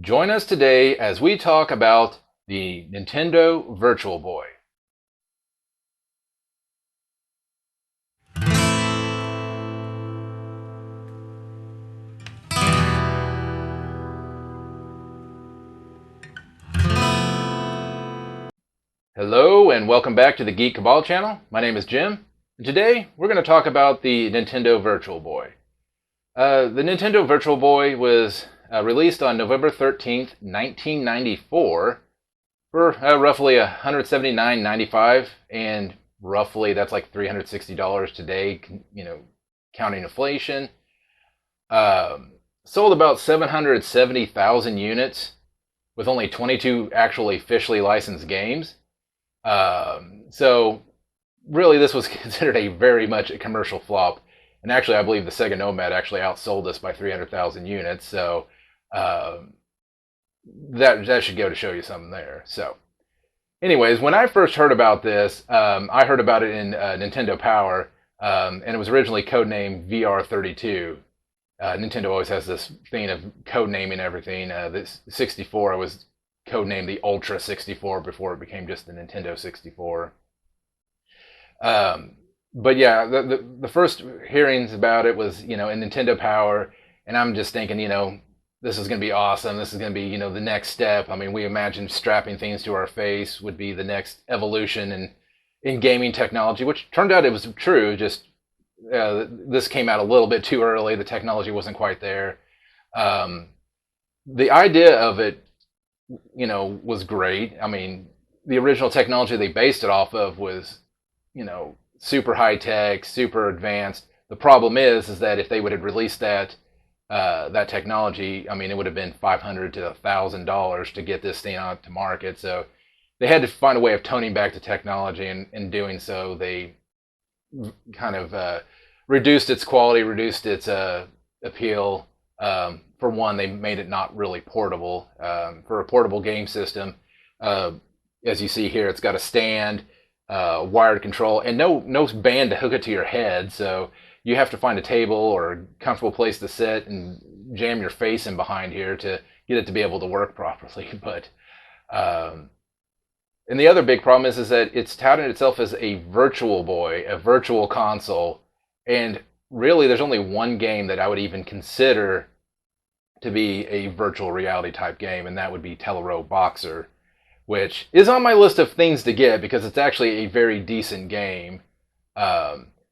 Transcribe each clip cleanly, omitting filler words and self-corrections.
Join us today as we talk about the Nintendo Virtual Boy. Hello and welcome back to the Geek Cabal channel. My name is Jim, and today we're going to talk about the Nintendo Virtual Boy. The Nintendo Virtual Boy was released on November 13th, 1994 for roughly $179.95, and roughly that's like $360 today, counting inflation. Sold about 770,000 units with only 22 actually officially licensed games. So really this was considered a very much a commercial flop. And actually, I believe the Sega Nomad actually outsold this by 300,000 units. So that should go to show you something there. So anyways, when I first heard about this, I heard about it in Nintendo Power, and it was originally codenamed VR32. Nintendo always has this thing of codenaming everything. This 64 was codenamed the Ultra 64 before it became just the Nintendo 64. But yeah, the first hearings about it was, in Nintendo Power, and I'm just thinking, this is going to be awesome. This is going to be, the next step. I mean, we imagined strapping things to our face would be the next evolution in gaming technology, which turned out it was true. Just this came out a little bit too early. The technology wasn't quite there. The idea of it, was great. I mean, the original technology they based it off of was, super high tech, super advanced. The problem is that if they would have released that technology, I mean, it would have been $500 to $1,000 to get this thing out to market. So they had to find a way of toning back the technology, and in doing so, they kind of reduced its quality, reduced its appeal. For one, they made it not really portable. For a portable game system, as you see here, it's got a stand, wired control, and no band to hook it to your head. So you have to find a table or a comfortable place to sit and jam your face in behind here to get it to be able to work properly. But and the other big problem is that it's touted itself as a virtual boy, a virtual console, and really there's only one game that I would even consider to be a virtual reality type game, and that would be Telero Boxer, which is on my list of things to get because it's actually a very decent game.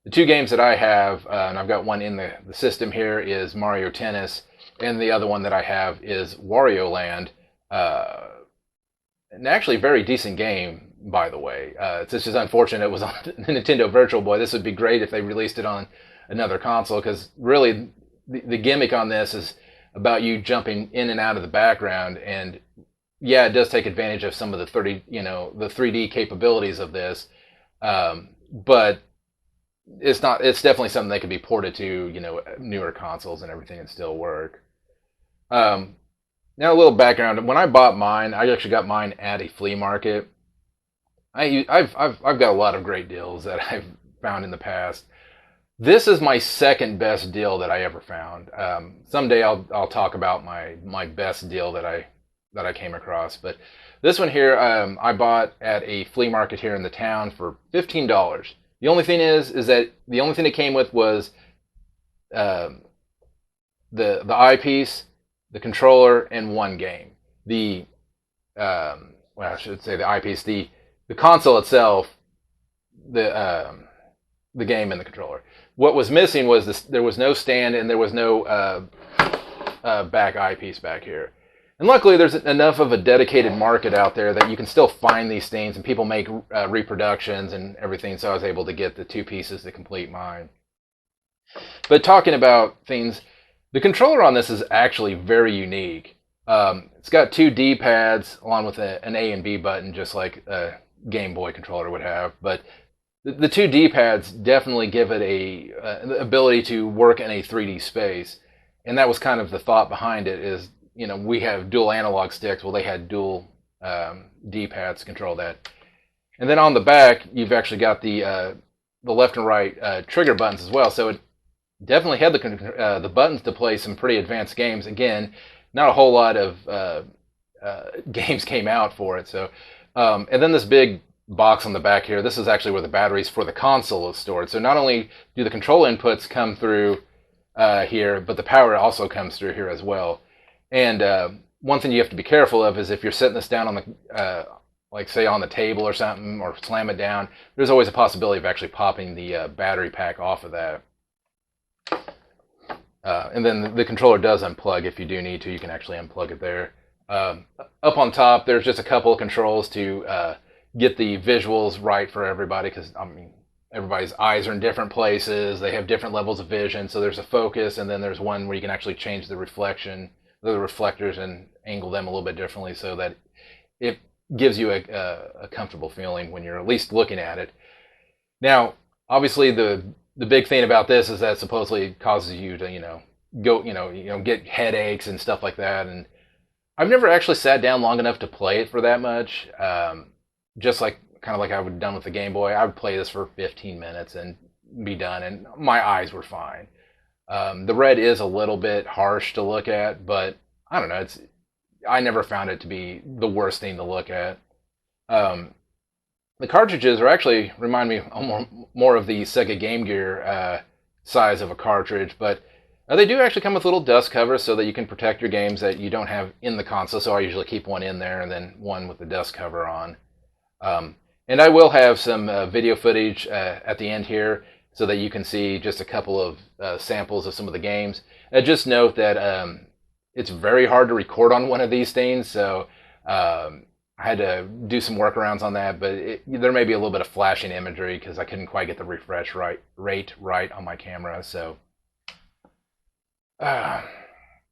The two games that I have, and I've got one in the system here, is Mario Tennis, and the other one that I have is Wario Land. And actually a very decent game, by the way. It's just unfortunate it was on the Nintendo Virtual Boy. This would be great if they released it on another console, because really the gimmick on this is about you jumping in and out of the background, and yeah, it does take advantage of some of the 3D capabilities of this, but it's definitely something that could be ported to newer consoles and everything and still work. Now a little background. When I bought mine, I actually got mine at a flea market. I've got a lot of great deals that I've found in the past. This is my second best deal that I ever found. Someday I'll talk about my best deal that I came across. But this one here, I bought at a flea market here in the town for $15. The only thing is that the only thing it came with was the eyepiece, the controller, and one game. I should say the eyepiece, the console itself, the game, and the controller. What was missing was this: there was no stand and there was no back eyepiece back here. And luckily, there's enough of a dedicated market out there that you can still find these things, and people make reproductions and everything. So I was able to get the two pieces to complete mine. But talking about things, the controller on this is actually very unique. It's got two D-pads along with an A and B button, just like a Game Boy controller would have. But the two D-pads definitely give it the ability to work in a 3D space. And that was kind of the thought behind it is, we have dual analog sticks. Well, they had dual D-pads to control that. And then on the back, you've actually got the left and right trigger buttons as well. So it definitely had the buttons to play some pretty advanced games. Again, not a whole lot of games came out for it. So, and then this big box on the back here, this is actually where the batteries for the console is stored. So not only do the control inputs come through here, but the power also comes through here as well. And one thing you have to be careful of is if you're setting this down on the, like say on the table or something, or slam it down, there's always a possibility of actually popping the battery pack off of that. And then the controller does unplug if you do need to. You can actually unplug it there. Up on top, there's just a couple of controls to get the visuals right for everybody, because I mean, everybody's eyes are in different places. They have different levels of vision. So there's a focus, and then there's one where you can actually change the reflectors, and angle them a little bit differently, so that it gives you a comfortable feeling when you're at least looking at it. Now, obviously, the big thing about this is that supposedly causes you to get headaches and stuff like that. And I've never actually sat down long enough to play it for that much. Just like kind of like I would have done with the Game Boy, I would play this for 15 minutes and be done, and my eyes were fine. The red is a little bit harsh to look at, but I don't know. I never found it to be the worst thing to look at. The cartridges actually remind me more of the Sega Game Gear size of a cartridge, but they do actually come with little dust covers so that you can protect your games that you don't have in the console. So I usually keep one in there and then one with the dust cover on. And I will have some video footage at the end here so that you can see just a couple of samples of some of the games. Just note that it's very hard to record on one of these things, so I had to do some workarounds on that, but there may be a little bit of flashing imagery because I couldn't quite get the refresh rate right on my camera. So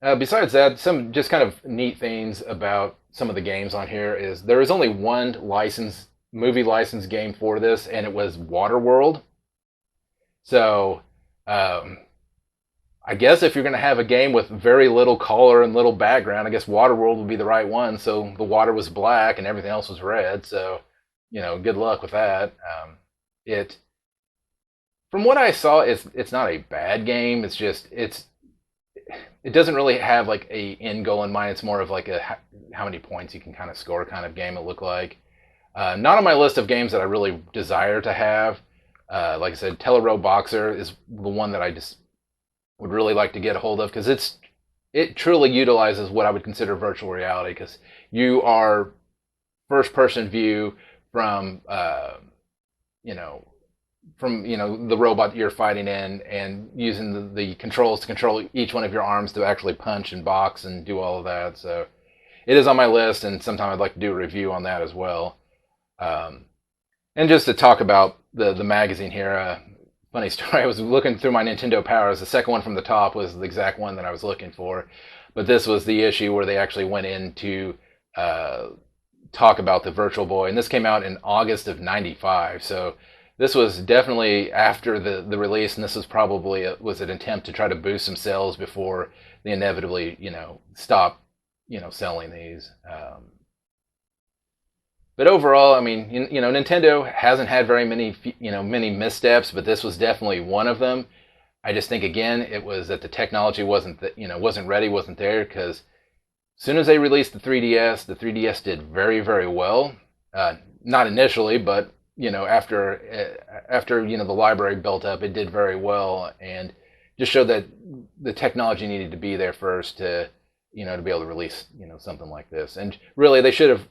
besides that, some just kind of neat things about some of the games on here is there is only one movie license game for this, and it was Waterworld. So I guess if you're going to have a game with very little color and little background, I guess Waterworld would be the right one. So the water was black and everything else was red. So, good luck with that. From what I saw, it's not a bad game. It's just it doesn't really have like a end goal in mind. It's more of like how many points you can kind of score kind of game it looked like. Not on my list of games that I really desire to have. Like I said, Telero Boxer is the one that I just would really like to get a hold of, because it truly utilizes what I would consider virtual reality, because you are first person view from the robot you're fighting in, and using the controls to control each one of your arms to actually punch and box and do all of that. So it is on my list, and sometime I'd like to do a review on that as well. And just to talk about the magazine here, funny story, I was looking through my Nintendo Powers. The second one from the top was the exact one that I was looking for. But this was the issue where they actually went in to talk about the Virtual Boy. And this came out in August of '95. So this was definitely after the release. And this was probably was an attempt to try to boost some sales before they inevitably, stop, selling these. But overall, I mean, Nintendo hasn't had very many missteps, but this was definitely one of them. I just think, again, it was that the technology wasn't ready, wasn't there, because as soon as they released the 3DS did very, very well. Not initially, but after the library built up, it did very well, and just showed that the technology needed to be there first to be able to release something like this. And really, they should have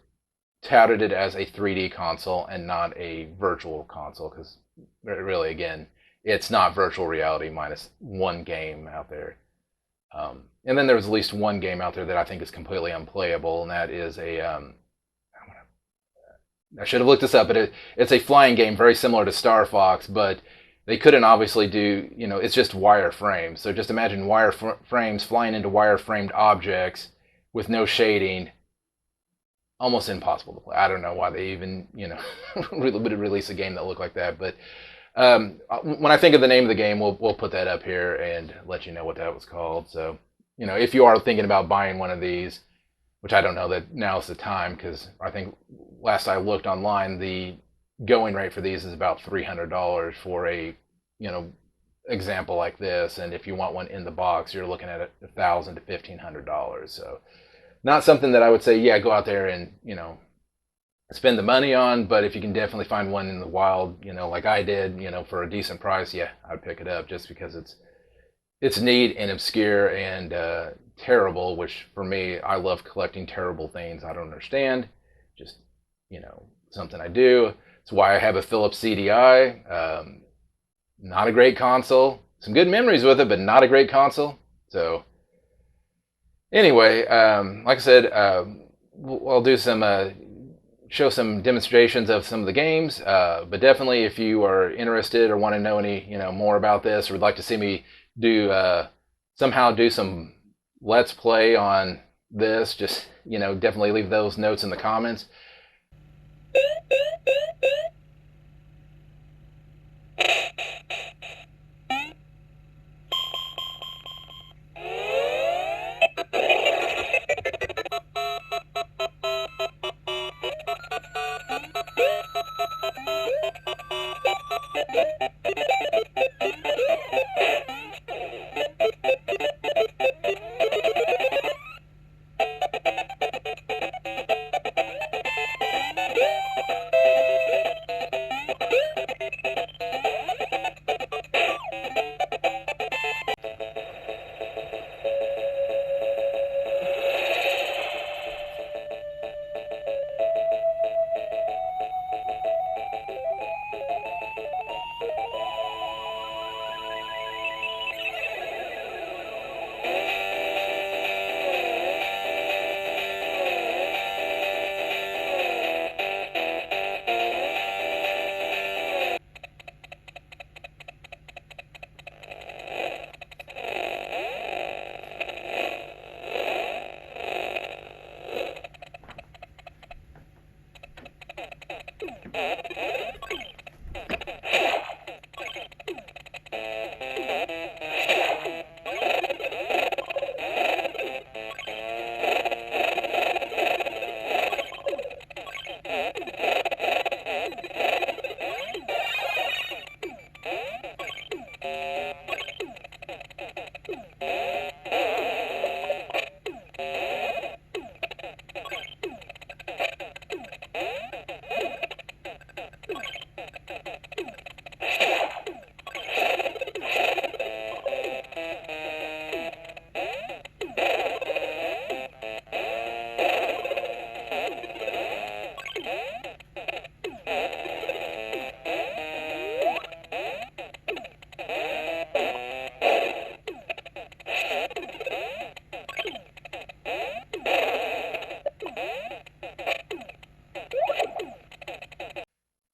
touted it as a 3D console and not a virtual console, because really, again, it's not virtual reality minus one game out there. And then there's at least one game out there that I think is completely unplayable, and that is I should have looked this up, but it's a flying game very similar to Star Fox, but they couldn't obviously do, it's just wireframes. So just imagine wireframes flying into wireframed objects with no shading. Almost impossible to play. I don't know why they even, would release a game that looked like that. But when I think of the name of the game, we'll put that up here and let you know what that was called. So, if you are thinking about buying one of these, which I don't know that now's the time, because I think last I looked online, the going rate for these is about $300 for a, example like this, and if you want one in the box, you're looking at $1,000 to $1,500. So not something that I would say, yeah, go out there and spend the money on. But if you can definitely find one in the wild, like I did, for a decent price, yeah, I'd pick it up just because it's neat and obscure and terrible. Which for me, I love collecting terrible things I don't understand. Just something I do. It's why I have a Philips CDI. Not a great console. Some good memories with it, but not a great console. So anyway, like I said, I'll do some show some demonstrations of some of the games. But definitely, if you are interested or want to know any more about this, or would like to see me do somehow do some let's play on this, just definitely leave those notes in the comments.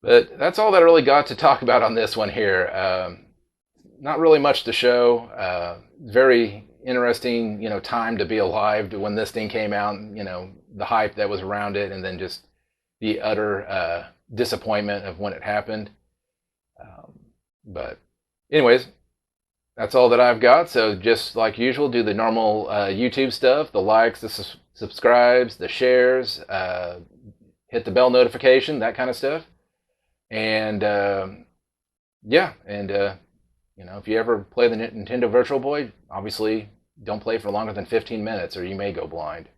But that's all that I really got to talk about on this one here. Not really much to show. Very interesting, time to be alive to when this thing came out. The hype that was around it, and then just the utter disappointment of when it happened. But anyways, that's all that I've got. So just like usual, do the normal YouTube stuff: the likes, the subscribes, the shares, hit the bell notification, that kind of stuff. And yeah, and if you ever play the Nintendo Virtual Boy, obviously don't play for longer than 15 minutes or you may go blind.